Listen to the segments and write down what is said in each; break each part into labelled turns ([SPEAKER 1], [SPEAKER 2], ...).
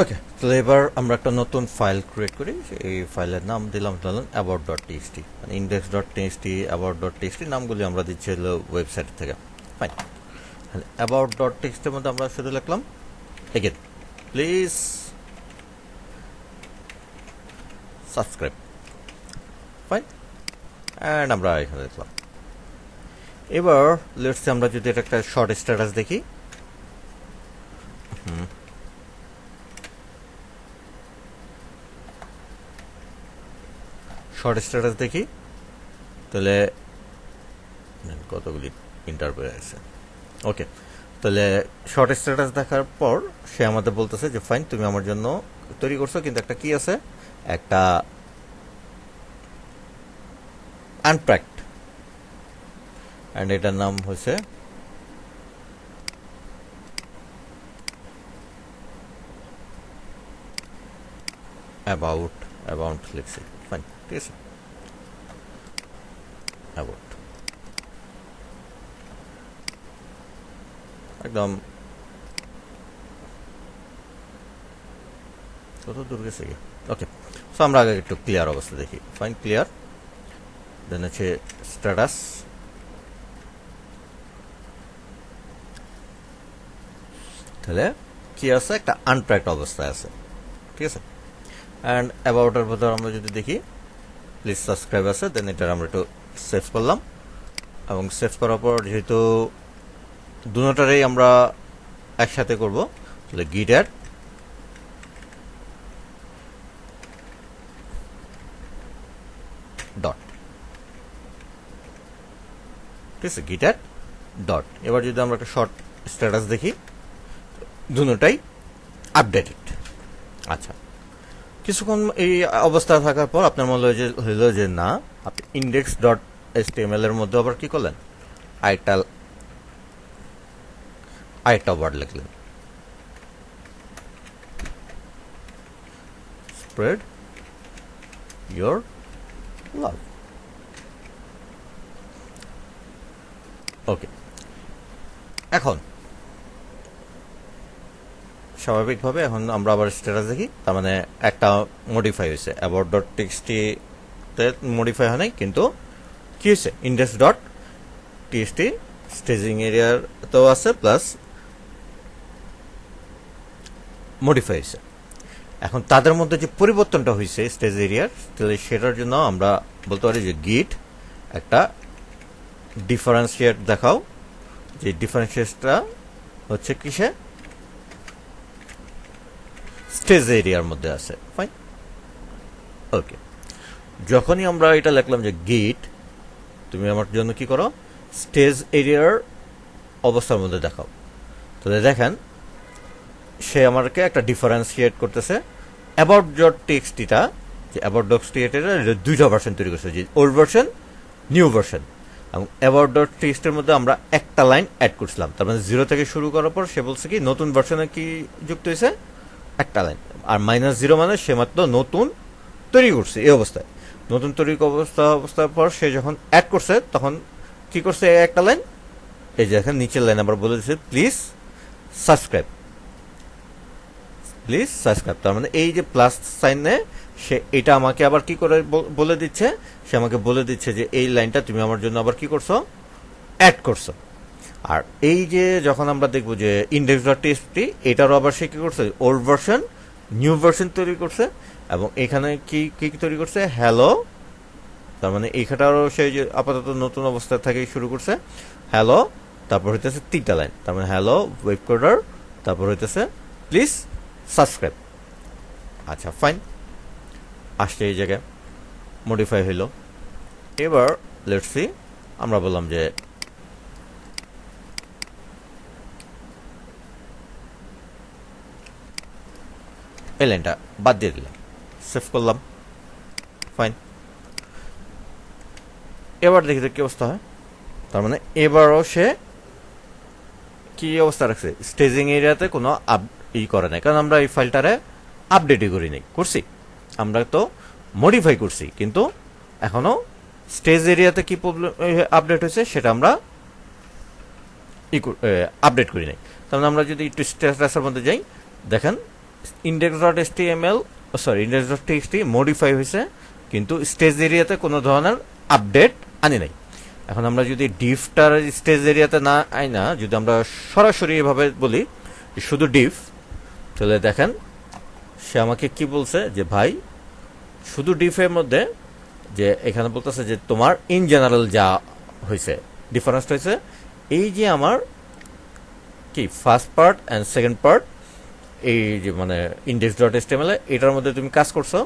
[SPEAKER 1] ওকে, তাহলে এবার আমরা একটা নতুন ফাইল ক্রিয়েট করি। এই ফাইলের নাম দিলাম ধরুন about.txt, মানে index.txt, about.txt নামগুলি আমরা দিচ্ছি হলো ওয়েবসাইট থেকে। ফাইন, about.txt এর মধ্যে আমরা শুধু লিখলাম again please subscribe. Fine, and আমরা এখানে লিখলাম। এবার লেটস আমরা যদি এটা একটা শর্ট স্ট্যাটাস দেখি, শর্ট স্ট্যাটাস দেখি, তাহলে কতগুলি ইন্টারভিউ আছে। ওকে, তাহলে শর্ট স্ট্যাটাস দেখার পর সে আমাদের বলতেছে যে ফাইন, তুমি আমার জন্য তৈরি করছো, কিন্তু একটা কি আছে, একটা আনপ্যাকড, অ্যান্ড এটার নাম হয়েছে অ্যাবাউট লিখছি। ফাইন, ঠিক আছে, অ্যাবাউট একদম কত দূর গেছে গিয়ে। ওকে, সো আমরা আগে একটু ক্লিয়ার অবস্থা দেখি। ফাইন, ক্লিয়ার, দেন হচ্ছে স্ট্যাটাস, তাহলে কি আছে, একটা আনপ্যাকড অবস্থায় আছে, ঠিক আছে। অ্যান্ড অ্যাবাউটের ভেতর আমরা যদি দেখি প্লিজ সাবস্ক্রাইব আছে, দেন এটার আমরা একটু সেভ করলাম, এবং সেভ করার পর যেহেতু দুটারেই আমরা একসাথে করব, তাহলে গিট অ্যাড ডট, ঠিক আছে, গিট অ্যাড ডট। এবার যদি আমরা একটা শর্ট স্ট্যাটাস দেখি, দুটাই আপডেটেড। আচ্ছা, কিছুক্ষণ এই অবস্থা থাকার পর আপনার মনে হইল যে না, আপনি ইন্ডেক্স ডট HTML এর মধ্যে আবার কি করলেন, আরেকটা ওয়ার্ড লিখলেন, স্প্রেড ইয়োর লাভ। ওকে, এখন স্বাভাবিকভাবে এখন আমরা আবার স্ট্যাটাস দেখি, তার মানে একটা মডিফাই হয়েছে, about.txt তে মডিফাই হয় নাই, কিন্তু কি হয়েছে, index.txt স্টেজিং এরিয়ার তো আছে, প্লাস মডিফাই হয়েছে। এখন তাদের মধ্যে যে পরিবর্তনটা হয়েছে স্টেজ এরিয়ার, তাহলে সেটার জন্য আমরা বলতে পারি যে গিট একটা ডিফারেন্সিয়েট দেখাও, যে ডিফারেন্সিয়েটটা হচ্ছে কিসে, স্টেজ এরিয়ার মধ্যে আছে। ফাইন, ওকে, যখনই আমরা এটা লিখলাম যে গিট তুমি আমার জন্য কি করো, স্টেজ এরিয়ার অবস্থার মধ্যে দেখাও, তাহলে দেখেন সে আমাকে একটা ডিফারেন্সিয়েট করতেছে। about.txt-টা, যে about.txt-টা দুইটা ভার্সন তৈরি করছে, যে ওল্ড ভার্সন, নিউ ভার্সন, এবং about.txt এর মধ্যে আমরা একটা লাইন অ্যাড করছিলাম, তার মানে 0 থেকে শুরু করার পর সে বলছে কি নতুন ভার্সনে কি যুক্ত হয়েছে, একটা লাইন, আর -0 মানে সে মাত্র নতুন তৈরি করছে। এই অবস্থায় নতুন তৈরি অবস্থার পর সে যখন অ্যাড করছে তখন কি করছে, একটা লাইন, এই যে এখানে নিচের লাইন আবার বলে দিচ্ছে প্লিজ সাবস্ক্রাইব, প্লিজ সাবস্ক্রাইব। তার মানে এই যে প্লাস সাইনে সে এটা আমাকে আবার কি করে বলে দিচ্ছে, সে আমাকে বলে দিচ্ছে যে এই লাইনটা তুমি আমার জন্য আবার কি করছো, অ্যাড করছো। আর এই যে যখন আমরা দেখবো যে index.txt, এটারও আবার সে কি করছে, ওল্ড ভার্সন, নিউ ভার্সন তৈরি করছে, এবং এখানে কি কি তৈরি করছে, হ্যালো, তার মানে এইখানটারও সে যে আপাতত নতুন অবস্থা থেকে শুরু করছে, হ্যালো, তারপর হইতেছে তিনটা লাইন, তার মানে হ্যালো ওয়েব কোডার, তারপর হইতেছে প্লিজ সাবস্ক্রাইব। আচ্ছা, ফাইন, আসছে এই জায়গায় মডিফাই হইল। এবার লেটস সি, আমরা বললাম যে এই লাইনটা বাদ দিয়ে দিলাম, সেভ করলাম। ফাইন, এবার দেখি কি অবস্থা হয়। তার মানে এবারও সে কি অবস্থা রাখছে, স্টেজিং এরিয়াতে কোনো করে নাই, কারণ আমরা এই ফাইলটারে আপডেটই করি নাই, করছি আমরা তো মডিফাই করছি, কিন্তু এখনো স্টেজ এরিয়াতে কি প্রবলেম আপডেট হয়েছে সেটা আমরা আপডেট করি নাই। তাহলে আমরা যদি একটু স্ট্যাটাসের মধ্যে যাই, দেখেন index.html index.txt মডিফাই হয়েছে, কিন্তু স্টেজ এরিয়াতে কোনো ধরনের আপডেট আনি নাই। এখন আমরা যদি ডিফটার স্টেজ এরিয়াতে না আই না, যদি আমরা সরাসরি এভাবে বলি শুধু ডিফ, তাহলে দেখেন সে আমাকে কি বলছে যে ভাই শুধু ডিফের মধ্যে যে এখানে বলতেছে যে তোমার ইন জেনারেল যা হয়েছে ডিফারেন্স হয়েছে এই যে আমার কি first part and second part, এই যে মানে index.html এটার মধ্যে তুমি কাজ করছো,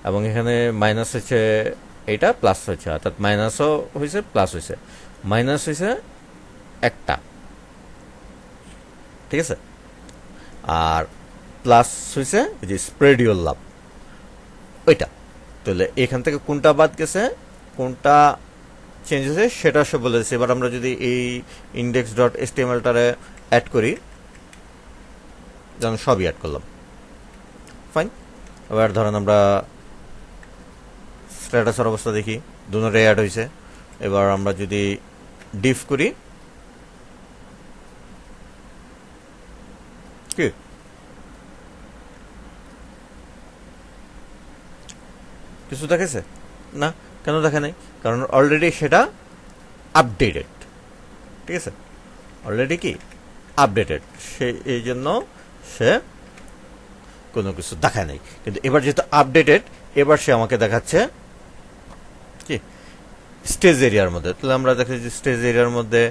[SPEAKER 1] এবং এখানে মাইনাস হচ্ছে এটা, প্লাস হচ্ছে, অর্থাৎ মাইনাসও হয়েছে প্লাস হয়েছে। মাইনাস হয়েছে একটা, ঠিক আছে, আর প্লাস হয়েছে যে স্প্রেড ইউর লাভ ওইটা। তাহলে এখান থেকে কোনটা বাদ গেছে, কোনটা চেঞ্জ হয়েছে সেটা সে বলেছে। এবার আমরা যদি এই index.html-টারে অ্যাড করি, যেমন সবই অ্যাড করলাম, ফাইন। এবার ধরেন আমরা স্ট্যাটাসের অবস্থা দেখি, দুটোটাই অ্যাড হয়েছে। এবার আমরা যদি ডিফ করি, কি কিছু দেখেছে না? কেন দেখে নাই? কারণ অলরেডি সেটা আপডেটেড, ঠিক আছে, অলরেডি কি আপডেটেড, সে এই জন্য সে কোনো কিছু দেখায় নাই। কিন্তু এবার যেহেতু আপডেটেড, এবার সে আমাকে দেখাচ্ছে কি স্টেজ এরিয়ার মধ্যে। তাহলে আমরা দেখি যে স্টেজ এরিয়ার মধ্যে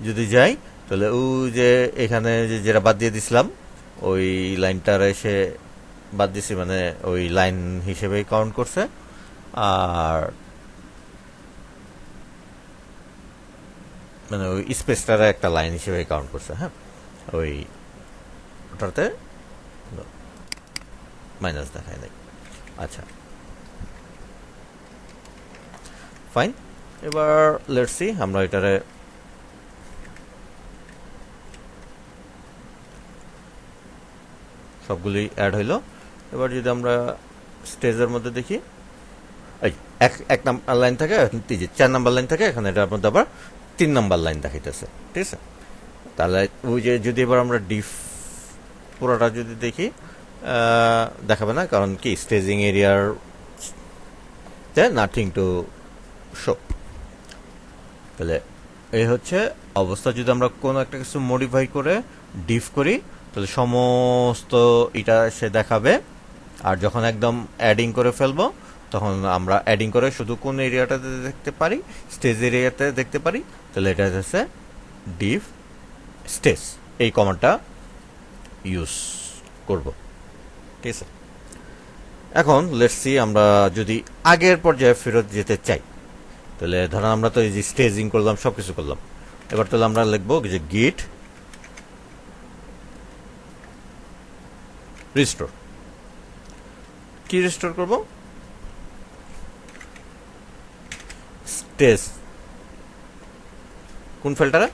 [SPEAKER 1] যদি যাই, তাহলে ও যে এখানে যেটা বাদ দিয়ে দিছিলাম ওই লাইনটার এসে বাদ দিছি, মানে ওই লাইন হিসেবেই কাউন্ট করছে। আর মানে ওই স্পেসটার একটা লাইন হিসেবে কাউন্ট করছে, হ্যাঁ, ওই ওটাতে মাইনাস দেখায় নাই। আচ্ছা, ফাইন। এবার লেটস সি, আমরা এটারে সবগুলি অ্যাড হইল। এবার যদি আমরা স্টেজের মধ্যে দেখি, এই এক নাম্বার লাইন থাকে, 4 নাম্বার লাইন থাকে, এখানে এটার মধ্যে আবার 3 নাম্বার লাইন দেখাইতেছে, ঠিক আছে। তাহলে ওই যে যদি এবার আমরা ডিফ পুরোটা যদি দেখি, দেখাবে না, কারণ কি স্টেজিং এরিয়ার নাথিং টু শো। তাহলে এই হচ্ছে অবস্থা। যদি আমরা কোনো একটা কিছু মডিফাই করে ডিফ করি, তাহলে সমস্ত এটা সে দেখাবে। আর যখন একদম অ্যাডিং করে ফেলবো, তখন আমরা অ্যাডিং করে শুধু কোন এরিয়াটাতে দেখতে পারি, স্টেজ এরিয়াতে দেখতে পারি। তাহলে এটা হচ্ছে ডিফ স্টেজ, এই কমান্ডটা ইউজ করব, ঠিক আছে। এখন লেটস সি, আমরা যদি আগের পর্যায়ে ফেরত যেতে চাই, তাহলে ধরেন আমরা তো এই যে স্টেজিং করলাম, সব কিছু করলাম। এবার তাহলে আমরা লিখবো যে গিট রিস্টোর। কি রিস্টোর করব? স্টেজ কোন ফিল্টারে?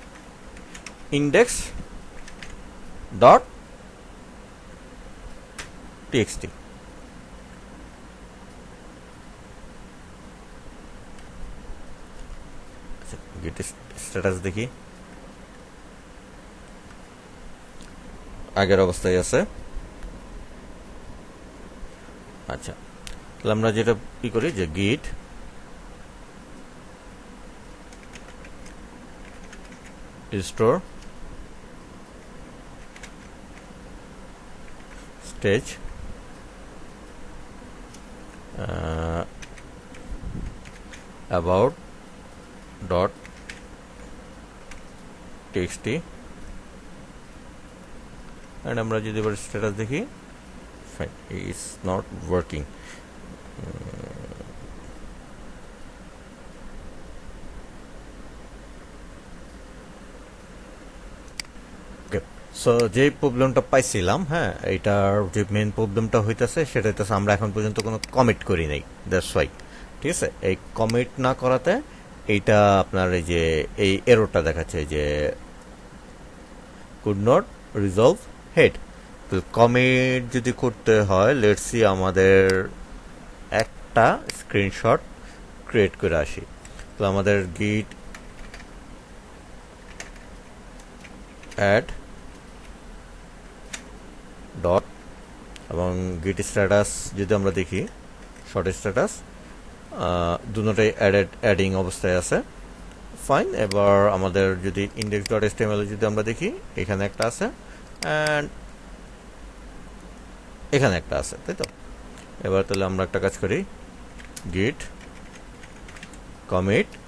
[SPEAKER 1] Index dot TXT. Git status দেখি, আগের অবস্থায় আছে। আচ্ছা, তাহলে আমরা যেটা কি করি যে গিট restore stage about dot txt, and আমরা যদি এবার স্ট্যাটাস দেখি, fine, is not working. So যে প্রবলেমটা পাইছিলাম, হ্যাঁ, এইটার যে মেন প্রবলেমটা হইতেছে সেটা হইতেছে আমরা এখন পর্যন্ত কোনো কমিট করি নাই, দ্যাটস ওয়াই, ঠিক আছে। এই কমিট না করাতে এইটা আপনার এই যে এই এররটা দেখাচ্ছে যে কুড নট রিজলভ হেড। তো কমিট যদি করতে হয়, লেটস সি আমাদের একটা স্ক্রিনশট ক্রিয়েট করে আসি। তো আমাদের গিট অ্যাড ডট এবং গিট স্ট্যাটাস যদি আমরা দেখি, শর্ট স্ট্যাটাস দুটোটাই অ্যাডিং অবস্থায় আছে। ফাইন। এবার আমাদের যদি ইন্ডেক্স ডট এসটিএমএল যদি আমরা দেখি, এখানে একটা আছে অ্যান্ড এখানে একটা আছে, তাই তো? এবার তাহলে আমরা একটা কাজ করি, গিট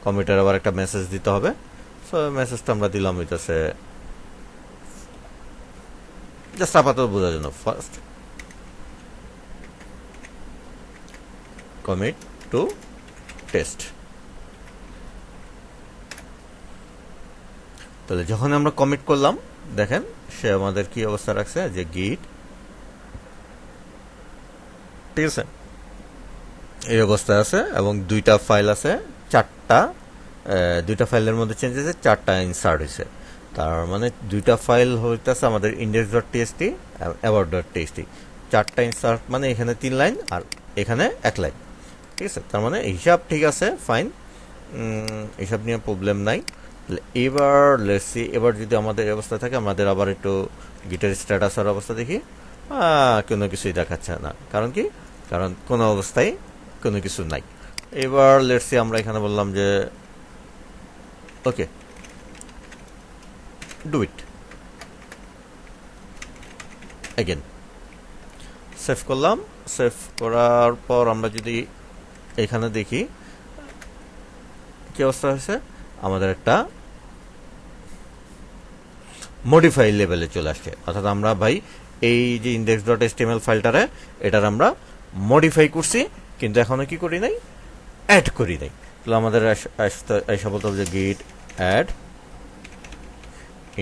[SPEAKER 1] কমিটের আবার একটা মেসেজ দিতে হবে। সো মেসেজটা আমরা দিলাম হইতেছে জাস্ট আপাতত বোঝার জন্য, ফার্স্ট কমিট টু টেস্ট। তাহলে যখন আমরা কমিট করলাম, দেখেন সে আমাদের কি অবস্থা রাখছে, যে গিট, ঠিক আছে, এই অবস্থায় আছে এবং দুইটা ফাইল আছে, দুইটা ফাইলের মধ্যে চেঞ্জ হয়েছে, 4টা ইনসার্ট হয়েছে। তার মানে দুইটা ফাইল হইতেছে আমাদের index dot TXT, about dot TXT. 4টা ইনসার্ট মানে এখানে 3 লাইন আর এখানে 1 লাইন, ঠিক আছে? তার মানে হিসাব ঠিক আছে, ফাইন, হিসাব নিয়ে প্রবলেম নাই। এবার লেটস সি, এবার যদি আমাদের অবস্থা থাকে, আমাদের আবার একটু গিটার স্ট্যাটাসের অবস্থা দেখি, কোনো কিছুই দেখাচ্ছে না। কারণ কি? কারণ কোনো অবস্থায় কোনো কিছু নাই। এবার লেটস সি আমরা এখানে বললাম যে ওকে, ডু ইট এগেন। সেভ করলাম। সেভ করার পর আমরা যদি এখানে দেখি কি অবস্থা হয়েছে, আমাদের একটা মডিফাই লেভেলে চলে আসছে। অর্থাৎ আমরা ভাই এই যে ইন্ডেক্স ডট এসটিএমএল ফাইলটারে, এটার আমরা মডিফাই করছি, কিন্তু এখনো কি করি নাই, অ্যাড করি নাই। তাহলে আমাদের এসে বলতে হবে যে গিট অ্যাড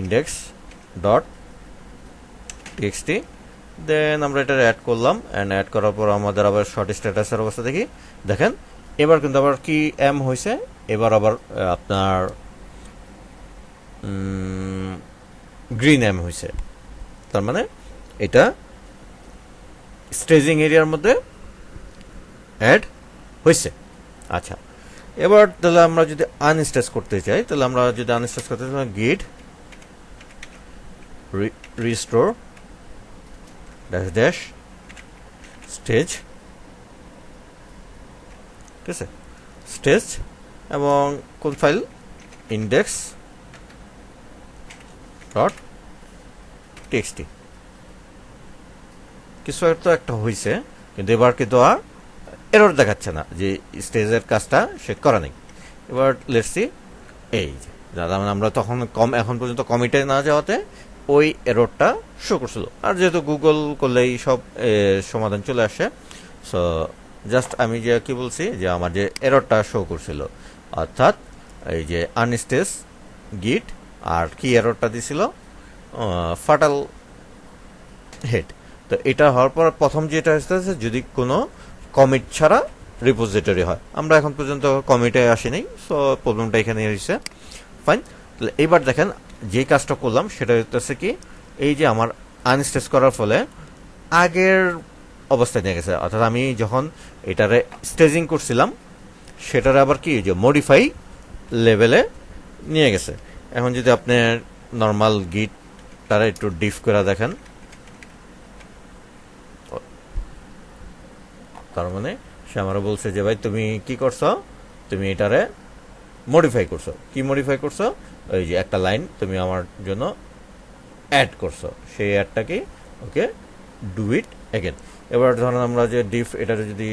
[SPEAKER 1] ইন্ডেক্স ডট টিএক্সটি, দেন আমরা এটা অ্যাড করলাম। অ্যান্ড অ্যাড করার পর আমাদের আবার শর্ট স্ট্যাটাসের অবস্থা দেখি, দেখেন এবার কিন্তু আবার কি এম হয়েছে, এবার আবার আপনার গ্রিন এম হয়েছে। তার মানে এটা স্টেজিং এরিয়ার মধ্যে অ্যাড হয়েছে। আচ্ছা, এবার তাহলে আমরা যদি আনস্টেজ করতে চাই, তাহলে আমরা যদি আনস্টেজ করতে চাই, গিট রিস্টোর ড্যাশ ড্যাশ স্টেজ, ঠিক আছে, স্টেজ, এবং কোন ফাইল, ইন্ডেক্স ডট টিএক্সটি। কিছু একটা হয়েছে, কিন্তু এবার কিন্তু আর এরর দেখাচ্ছে না যে স্টেজের কাজটা সে করা নেই। এবার লেটস সি, এই যে আমরা তখন এখন পর্যন্ত কমিটে না যাওয়াতে ওই এররটা শো করছিল। আর যেহেতু গুগল করলেই সব সমাধান চলে আসে, সো জাস্ট আমি যে কি বলছি, যে আমার যে এররটা শো করছিল, অর্থাৎ এই যে আনস্টেজ গিট, আর কি এররটা দিছিল, ফাটাল হেড। তো এটা হওয়ার পর প্রথম যেটা হচ্ছে, যদি কোনো কমিট ছাড়া রিপোজিটরি হয়। আমরা এখন পর্যন্ত কমিটে আসিনি, সো প্রবলেমটা এখানে হয়েছে। ফাইন। তাহলে এইবার দেখেন যে কাজটা করলাম সেটা হচ্ছে কি, এই যে আমার আনস্টেজ করার ফলে আগের অবস্থায় নিয়ে গেছে। অর্থাৎ আমি যখন এটারে স্টেজিং করছিলাম, সেটারে আবার কি, যে মডিফাই লেভেলে নিয়ে গেছে। এখন যদি আপনি নর্মাল গিটটারে একটু ডিফ করে দেখেন, তার মানে সে আমারও বলছে যে ভাই তুমি কি করছো, তুমি এটারে মডিফাই করছো। কি মডিফাই করছো? ওই যে একটা লাইন তুমি আমার জন্য অ্যাড করছো, সেই অ্যাডটাকে ওকে ডু ইট এগেন। এবার ধরেন আমরা যে ডিফ এটারে যদি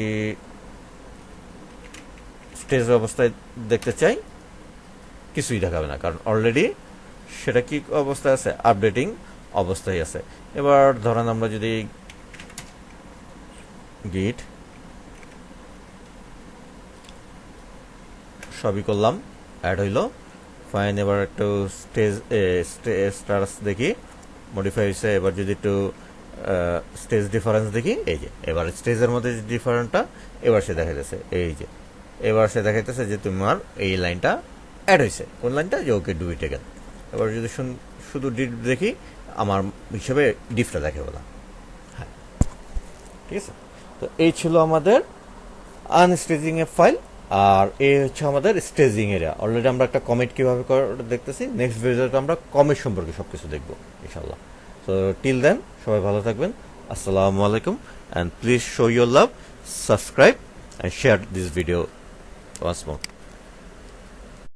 [SPEAKER 1] স্টেজ অবস্থায় দেখতে চাই, কিছুই দেখাবে না, কারণ অলরেডি সেটা কি অবস্থায় আছে, আপডেটিং অবস্থায় আছে। এবার ধরেন আমরা যদি গিট সবই করলাম, অ্যাড হইলো, ফাইন। এবার একটু স্টেটাস দেখি, মডিফাই হয়েছে। এবার যদি একটু স্টেজ ডিফারেন্স দেখি, এই যে এবার স্টেজের মধ্যে যে ডিফারেন্সটা এবার সে দেখাইতেছে, এই যে এবার সে দেখাইতেছে যে তোমার এই লাইনটা অ্যাড হয়েছে। কোন লাইনটা? যে ওকে ডু ইট এগেন। এবার যদি শুধু ডিফ দেখি, আমার হিসেবে ডিফটা দেখে বলা, হ্যাঁ, ঠিক আছে। তো এই ছিল আমাদের আনস্টেজিং এর ফাইল, আর এই হচ্ছে আমাদের স্টেজিং এরিয়া। অলরেডি আমরা একটা কমিট কিভাবে দেখতেছি, নেক্সট ভিডিওতে আমরা কমিট সম্পর্কে সবকিছু দেখবো ইনশাল্লাহ। তো টিল দেন সবাই ভালো থাকবেন, Assalamu alaikum, and please show your love, subscribe and share this video once more.